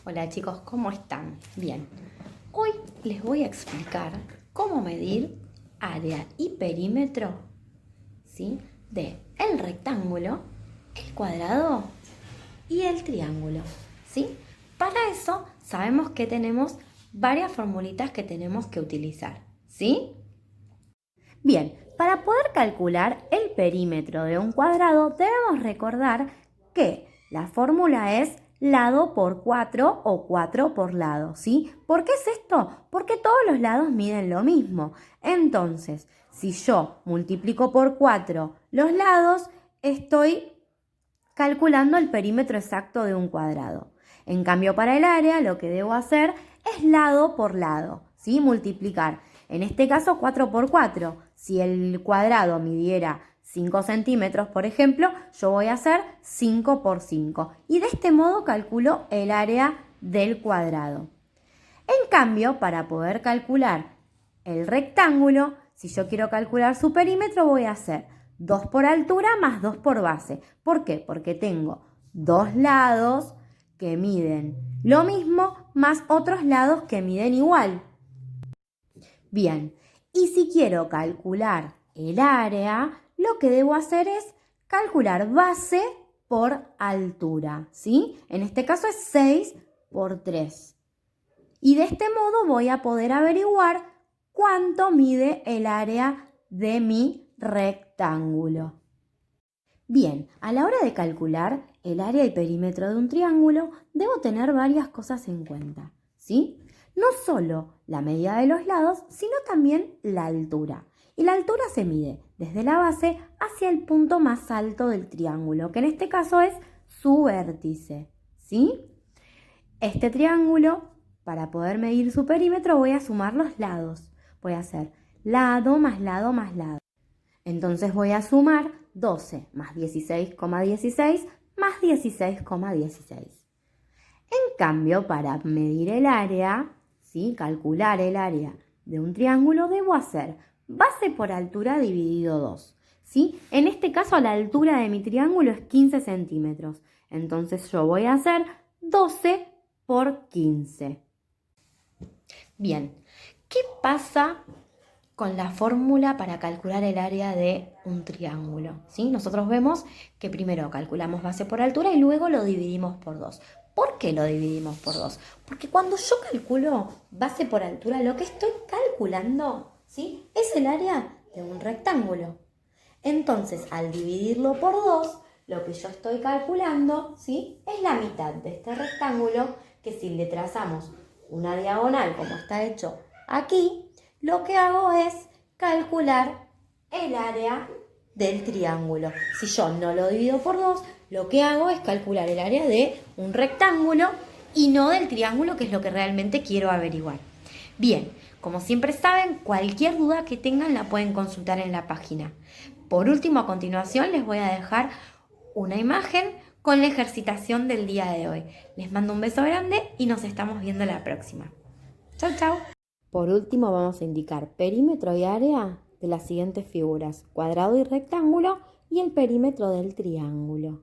Hola chicos, ¿cómo están? Bien, hoy les voy a explicar cómo medir área y perímetro, ¿sí? De el rectángulo, el cuadrado y el triángulo, ¿sí? Para eso sabemos que tenemos varias formulitas que tenemos que utilizar, ¿sí? Bien, para poder calcular el perímetro de un cuadrado debemos recordar que la fórmula es lado por 4 o 4 por lado, ¿sí? ¿Por qué es esto? Porque todos los lados miden lo mismo. Entonces, si yo multiplico por 4 los lados, estoy calculando el perímetro exacto de un cuadrado. En cambio, para el área lo que debo hacer es lado por lado, ¿sí? Multiplicar. En este caso 4 por 4. Si el cuadrado midiera 5 centímetros, por ejemplo, yo voy a hacer 5 por 5. Y de este modo calculo el área del cuadrado. En cambio, para poder calcular el rectángulo, si yo quiero calcular su perímetro, voy a hacer 2 por altura más 2 por base. ¿Por qué? Porque tengo dos lados que miden lo mismo más otros lados que miden igual. Bien, y si quiero calcular el área, lo que debo hacer es calcular base por altura, ¿sí? En este caso es 6 por 3. Y de este modo voy a poder averiguar cuánto mide el área de mi rectángulo. Bien, a la hora de calcular el área y perímetro de un triángulo, debo tener varias cosas en cuenta, ¿sí? No solo la medida de los lados, sino también la altura. Y la altura se mide desde la base hacia el punto más alto del triángulo, que en este caso es su vértice, ¿sí? Este triángulo, para poder medir su perímetro, voy a sumar los lados. Voy a hacer lado más lado más lado. Entonces voy a sumar 12 más 16,16 más 16,16. En cambio, para medir el área, ¿sí? Calcular el área de un triángulo, debo hacer base por altura dividido 2. ¿Sí? En este caso, la altura de mi triángulo es 15 centímetros. Entonces yo voy a hacer 12 por 15. Bien, ¿qué pasa con la fórmula para calcular el área de un triángulo? ¿Sí? Nosotros vemos que primero calculamos base por altura y luego lo dividimos por 2. ¿Por qué lo dividimos por 2? Porque cuando yo calculo base por altura, lo que estoy calculando, ¿sí? Es el área de un rectángulo. Entonces, al dividirlo por 2, lo que yo estoy calculando, ¿sí? Es la mitad de este rectángulo, que si le trazamos una diagonal como está hecho aquí, lo que hago es calcular el área del triángulo. Si yo no lo divido por 2, lo que hago es calcular el área de un rectángulo y no del triángulo, que es lo que realmente quiero averiguar. Bien, como siempre saben, cualquier duda que tengan la pueden consultar en la página. Por último, a continuación les voy a dejar una imagen con la ejercitación del día de hoy. Les mando un beso grande y nos estamos viendo la próxima. Chau, chau. Por último, vamos a indicar perímetro y área de las siguientes figuras: cuadrado y rectángulo, y el perímetro del triángulo.